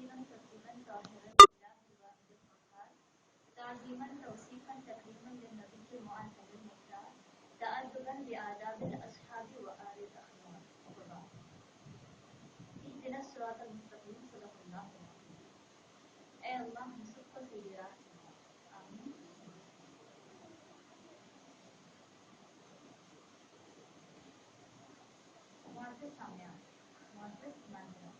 تنزيلا تفصيلا ظاهرا لله الواحد القهار تعظيما توصيفا تكريما للنبي المعظم المختار تأدبا بآداب الأصحاب وآل الأخيار وبعد اهدنا الصراط المستقيم صدق الله العظيم. اے اللہ ہم سب کو صحیح راہ دکھا. آمین. معزز سامعین، معزز ناظرین،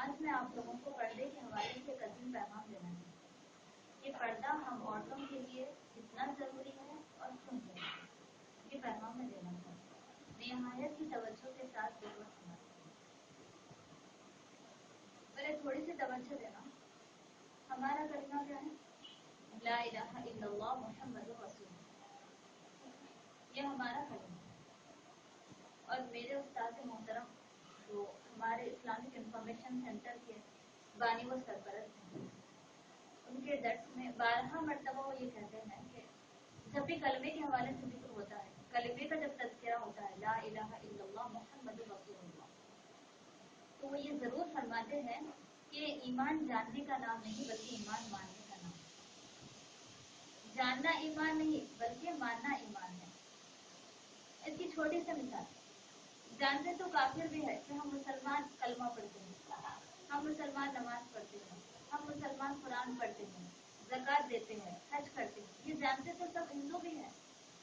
آج میں آپ لوگوں کو پردے کے حوالے سے ایک عظیم پیغام دینا چاہتی ہوں کہ پردہ ہم عورتوں کے لیے کتنا ضروری ہے اور کیوں ضروری ہے. یہ پیغام میں دینا چاہتی ہوں. نہایت کی توجہ کے ساتھ ضرور سنا. پہلے تھوڑی سی توجہ دینا. ہمارا کلمہ کیا ہے؟ لا الہ الا اللہ محمد رسول اللہ. یہ ہمارا کلمہ ہے. اور میرے استاد محترم جو ہمارے اسلامک انفارمیشن سینٹر کے بانی و سرپرست ہیں، ان کے درس میں 12 مرتبہ وہ یہ کہتے ہیں کہ جب بھی کلمے کے حوالے سے ذکر ہوتا ہے، کلمے کا جب تذکرہ ہوتا ہے لا الہ الا اللہ محمد رسول اللہ، تو وہ یہ ضرور فرماتے ہیں کہ ایمان جاننے کا نام نہیں بلکہ ایمان ماننے کا نام ہے. جاننا ایمان نہیں بلکہ ماننا ایمان ہے. اس کی چھوٹی سی مثال، جانتے تو کافر بھی ہے کہ ہم مسلمان کلمہ پڑھتے ہیں، ہم مسلمان نماز پڑھتے ہیں، ہم مسلمان قرآن پڑھتے ہیں، زکوٰۃ دیتے ہیں، حج کرتے ہیں. یہ جانتے تو سب ہندو بھی ہیں،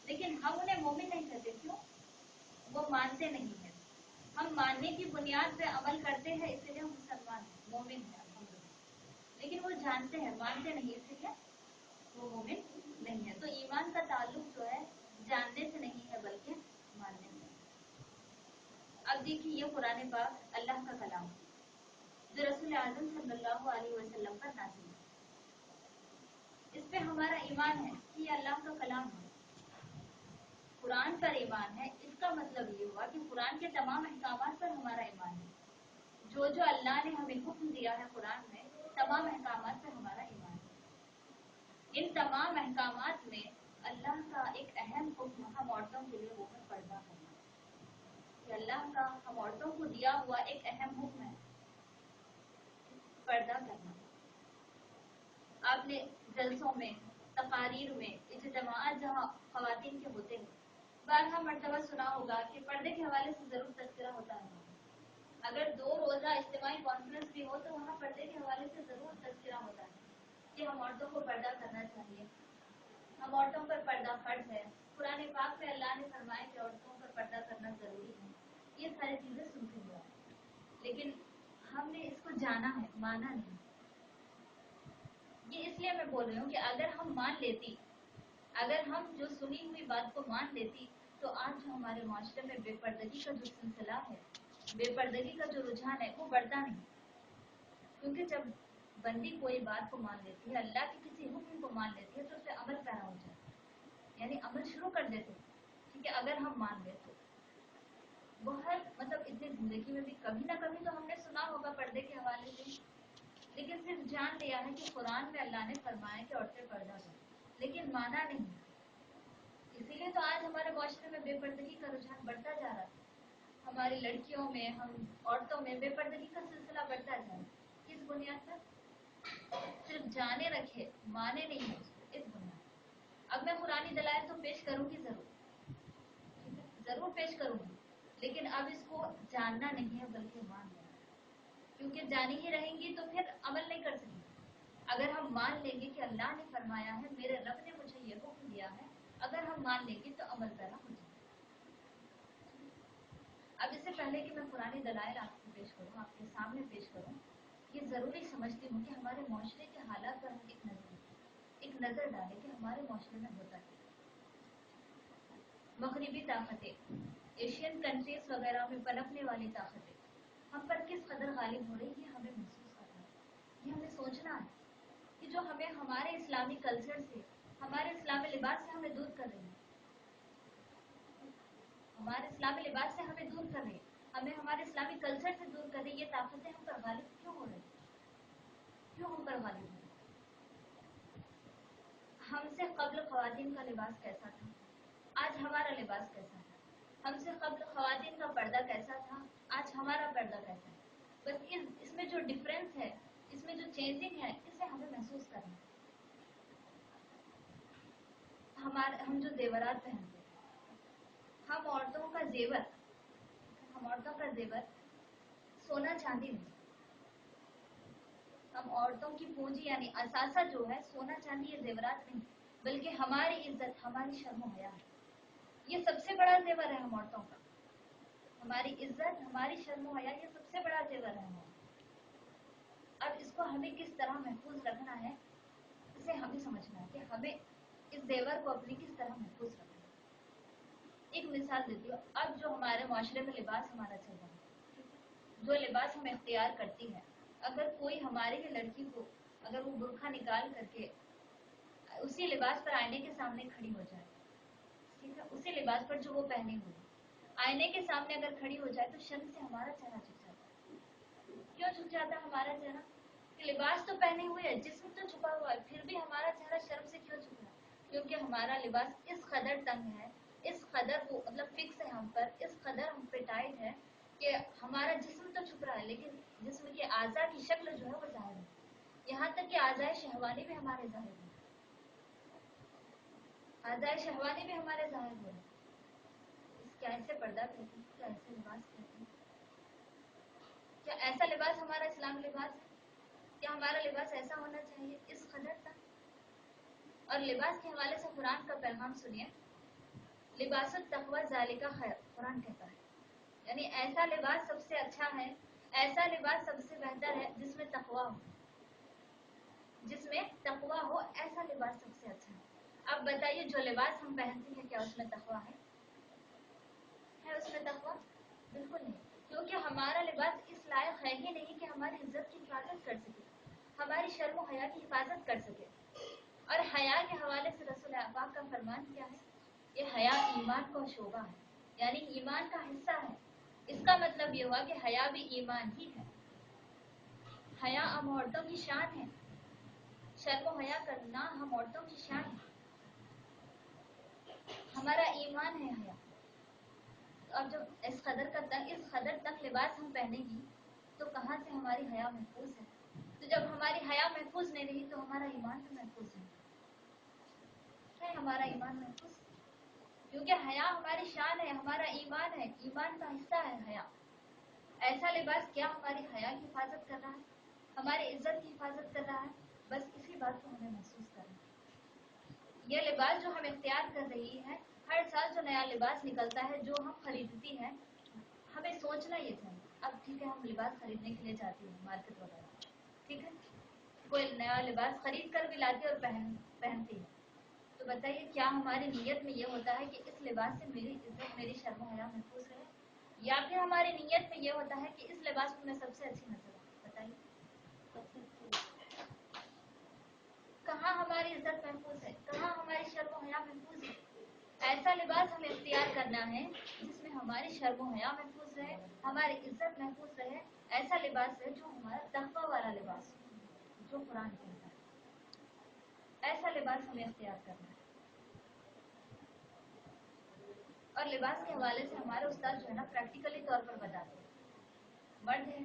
لیکن ہم انہیں مومن نہیں کہتے. کیوں؟ وہ مانتے نہیں ہیں. ہم ماننے کی بنیاد پہ عمل کرتے ہیں، اس لیے ہم مسلمان ہیں، مومن ہیں الحمدللہ. لیکن وہ جانتے ہیں، مانتے نہیں، اس لیے وہ مومن نہیں ہے. تو ایمان کا تعلق جو ہے جاننے سے نہیں ہے بلکہ ماننے سے. اب دیکھیے، یہ قرآن پاک اللہ کا کلام ہے جو رسول اعظم صلی اللہ علیہ وسلم پر نازل ہے. اس پہ ہمارا ایمان ہے کہ یہ اللہ کا کلام ہے. قرآن پر ایمان ہے، اس کا مطلب یہ ہوا کہ قرآن کے تمام احکامات پر ہمارا ایمان ہے. جو اللہ نے ہمیں حکم دیا ہے قرآن میں، تمام احکامات پر ہمارا ایمان ہے. ان تمام احکامات میں اللہ کا ایک اہم حکم ہم عورتوں کے لیے وہ ہے پردہ کرنا. کہ اللہ کا ہم عورتوں کو دیا ہوا ایک اہم حکم ہے پردہ کرنا. آپ نے جلسوں میں، تقاریر میں، اجتماعات جہاں خواتین کے ہوتے ہیں، 12 مرتبہ سنا ہوگا کہ پردے کے حوالے سے ضرور تذکرہ ہوتا ہے. اگر 2 روزہ اجتماعی کانفرنس بھی ہو تو وہاں پردے کے حوالے سے ضرور تذکرہ ہوتا ہے کہ ہم عورتوں کو پردہ کرنا چاہیے، ہم عورتوں پر پردہ فرض ہے. قرآن پاک میں اللہ نے فرمایا کہ عورتوں پر پردہ کرنا ضروری ہے. یہ ساری چیزیں سنتے ہوئے ہیں، لیکن ہم نے اس کو جانا ہے، مانا نہیں. یہ اس لیے میں بول رہی ہوں کہ اگر ہم مان لیتی، اگر ہم جو سنی ہوئی بات کو مان لیتی، تو آج جو ہمارے معاشرے میں بے پردگی کا جو سلسلہ ہے، بے پردگی کا جو رجحان ہے، وہ بڑھتا نہیں. کیونکہ جب بندی کوئی بات کو مان لیتی ہے، اللہ کے کسی حکم کو مان لیتی ہے، تو اس پہ عمل پیرا ہو جاتا ہے. یعنی عمل شروع کر دیتے ہیں. ٹھیک ہے، اگر ہم مان لیں تو بہت اتنی زندگی میں بھی کبھی نہ کبھی تو ہم نے سنا ہوگا پردے کے حوالے سے، لیکن صرف جان لیا ہے کہ قرآن میں اللہ نے فرمایا کہ عورتیں پردہ کریں، لیکن مانا نہیں. اسی لیے تو آج ہمارے معاشرے میں بے پردگی کا رجحان بڑھتا جا رہا ہے. ہماری لڑکیوں میں، ہم عورتوں میں بے پردگی کا سلسلہ بڑھتا جا رہا ہے. کس بنیاد پر؟ صرف جانے رکھے، مانے نہیں ہے، اس بنیاد پر. اب میں قرآنی دلائل تو پیش کروں گی، ضرور پیش کروں گی، لیکن اب اس کو جاننا نہیں ہے بلکہ ماننا ہے. کیونکہ جانی ہی رہیں گی تو پھر عمل نہیں کر سکیں. اگر ہم مان لیں گے کہ اللہ نے فرمایا ہے، میرے رب نے مجھے یہ حکم دیا ہے، اگر ہم مان لیں گے تو عمل پیرا ہو جائے. اب اس سے پہلے کہ میں قرآنی دلائل آپ کو پیش کروں، آپ کے سامنے پیش کروں، یہ ضروری سمجھتی ہوں کہ ہمارے معاشرے کے حالات پر ہم ایک نظر ڈالیں کہ ہمارے معاشرے میں ہوتا ہے. مغربی طاقتیں، ایشین کنٹریز وغیرہ میں پنپنے والی طاقتیں ہم پر کس قدر غالب ہو رہی ہے، یہ ہمیں محسوس کرنا ہے. یہ ہمیں سوچنا ہے کہ جو ہمیں ہمارے اسلامی کلچر سے، ہمارے اسلامی لباس سے ہمیں دور کر رہی ہے، ہمارے اسلامی لباس سے ہمیں دور کر رہی ہے، ہمیں ہمارے اسلامی کلچر سے دور کر رہی ہے. یہ طاقتیں ہم پر غالب کیوں ہو رہی ہیں؟ کیوں ہم پر غالب ہو رہی ہیں؟ ہم سے قبل خواتین کا لباس کیسا تھا؟ آج ہمارا لباس کیسا ہے؟ ہم سے قبل خواتین کا پردہ کیسا تھا؟ आज हमारा पर्दा कैसा है। बस इसमें जो डिफरेंस है, इसमें जो चेंजिंग है, इसे हमें महसूस करना है। हम जो जेवरात पहनते हैं, हम औरतों का जेवर सोना चांदी नहीं, हम औरतों की पूंजी यानी असासा जो है सोना चांदी या जेवरात नहीं, बल्कि हमारी इज्जत, हमारी शर्म हया है। ये सबसे बड़ा जेवर है हम औरतों का। हमारी इज्जत, हमारी शर्म हया, ये सबसे बड़ा जेवर है हमारा। अब इसको हमें किस तरह महफूज रखना है, इसे हमें समझना है कि हमें इस जेवर को अपनी किस तरह महफूज रखना है। एक मिसाल देती हूँ। अब जो हमारे माशरे में लिबास हमारा चल रहा है, जो लिबास हम इख्तियार करती है, अगर कोई हमारी लड़की को अगर वो बुर्खा निकाल करके उसी लिबास पर आईने के सामने खड़ी हो जाए, ठीक है, उसी लिबास पर जो वो पहने हुए आईने के सामने अगर खड़ी हो जाए, तो शर्म से हमारा चेहरा झुक जाता है। क्यों झुक जाता है हमारा चेहरा? लिबास तो पहने हुए है, जिस्म तो छुपा हुआ है, फिर भी हमारा चेहरा शर्म से क्यों झुक रहा है? क्योंकि हमारा लिबास इस कदर तंग है, इस कदर वो मतलब फिक्स है हम पर, इस कदर हम पे टाइट है कि हमारा जिस्म तो छुप रहा है, लेकिन जिस्म के आज़ा की शक्ल जो है वो जाहिर है। यहाँ तक कि आज़ाए शहवानी भी हमारे जाहिर है, आज़ाए शहवानी भी हमारे जाहिर हो रहे हैं। क्या ऐसे पर्दा कहते हैं? क्या ऐसे लिबास कहते हैं? क्या ऐसा लिबास हमारा इस्लाम लिबास है? क्या हमारा लिबास ऐसा होना चाहिए इस कदर तक? और लिबास के हवाले से कुरान का पैगाम सुनिए। लिबासुत तक़वा ज़ालिका खैर, कुरान कहता है, यानी ऐसा लिबास सबसे अच्छा है, ऐसा लिबास सबसे बेहतर है जिसमें तक़वा हो, जिसमें तक़वा हो, ऐसा लिबास सबसे अच्छा है। अब बताइए, जो लिबास हम पहनते हैं क्या उसमें तक़वा है उसमें तक़वा? बिल्कुल नहीं, क्योंकि हमारा लिबास इस लायक है ही नहीं कि हमारी इज्जत की हिफाजत कर सके, हमारी शर्म और हया की हिफाजत कर सके। और हया के हवाले से रसूल पाक का फरमान क्या है? ये हया ईमान का शोबा है, यानी ईमान का हिस्सा है। इसका मतलब ये हुआ कि हया भी ईमान ही है। हया हम औरतों की शान है, शर्म हया करना हम औरतों की शान है, हमारा ईमान है हया। अब जब इस कदर तक लिबास हम पहनेंगी, तो कहाँ से हमारी हया महफूज है? तो जब हमारी हया महफूज नहीं रही, तो हमारा ईमान भी महफूज नहीं है हमारा ईमान महफूज, क्योंकि हया हमारी शान है, हमारा ईमान है, ईमान का हिस्सा है हया। ऐसा लिबास क्या हमारी हया की हिफाजत कर रहा है, हमारी इज्जत की हिफाजत कर रहा है? बस इसी बात को हमें महसूस करना है। यह लिबास जो हम इख्तियार कर रही है, हर साल जो नया लिबास निकलता है, जो हम खरीदती हैं, हमें सोचना ये चाहिए। अब ठीक है, हम लिबास खरीदने के लिए जाती हैं मार्केट वगैरह, ठीक है, कोई नया लिबास खरीद कर भी लाती है और पहनती है, तो बताइए क्या हमारी नीयत में ये होता है कि इस लिबास से मेरी इज्जत, मेरी शर्म हया महफूज रहे, या फिर हमारी नीयत में ये होता है कि इस लिबास में मैं सबसे अच्छी नजर आऊँ? बताइए कहाँ हमारी इज्जत महफूज है, कहाँ हमारी शर्म हया महफूज है? ऐसा लिबास हमें इख्तियार करना है जिसमें हमारी शर्म हया महफूज रहे, हमारी इज्जत महफूज रहे। ऐसा लिबास है जो हमारा तक़वा वाला लिबास, जो कुरान कहता है, ऐसा लिबास हमें इख्तियार करना है। और लिबास के हवाले से हमारे उस्ताद जो है ना, प्रैक्टिकली तौर पर बताते हैं, मर्द है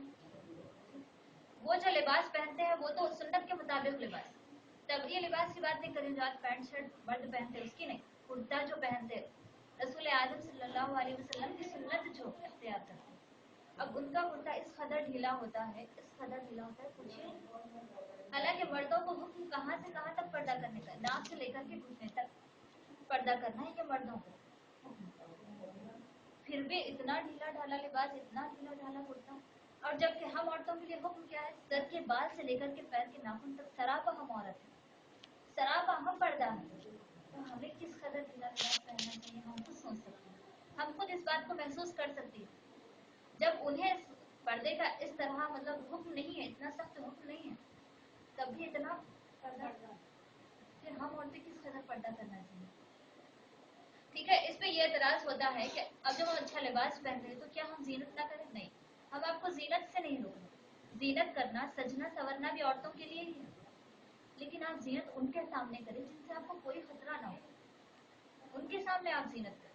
वो जो लिबास पहनते हैं वो तो सुन्नत के मुताबिक लिबास, तब ये लिबास की बात नहीं करें जो आज पैंट शर्ट मर्द पहनते हैं उसकी नहीं, कुर्ता जो पहनते रसूल आज़म सल्लल्लाहु अलैहि वसल्लम की सुन्नत जो इख्तियार करते हैं। अब उनका कुर्ता इस कदर ढीला होता है, इस कदर ढीला होता है, पूछिए। हालांकि मर्दों को हुक्म कहाँ से कहाँ तक पर्दा करने का, नाक से लेकर के घुटने तक पर्दा करना है, ये मर्दों को, फिर भी इतना ढीला ढाला लिबास, इतना ढीला ढाला कुर्ता। और जबकि हम औरतों के लिए हुक्म क्या है? सर के बाल से लेकर के पैर के नाखून तक सरापा हम औरत है, सरापा हम पर्दा है। तो हमें किस कदर ढीला लिबास पहनना चाहिए, हम खुद सोच सकते हैं, हम खुद इस बात को महसूस कर सकते हैं। जब उन्हें पर्दे का इस तरह मतलब हुक्म नहीं है, इतना सख्त हुक्म नहीं है, तब भी इतना पर्दा, फिर हम औरतें किस कदर पर्दा करना चाहिए? ठीक है, इस पे ये एतराज होता है कि अब जब हम अच्छा लिबास पहन रहे हैं तो क्या हम जीनत ना करें? नहीं, हम आपको जीनत से नहीं रोक रहे। जीनत करना, सजना संवरना भी औरतों के लिए ही है, लेकिन आप जीनत उनके सामने करें जिनसे आपको कोई खतरा ना हो, उनके सामने आप जीनत करें।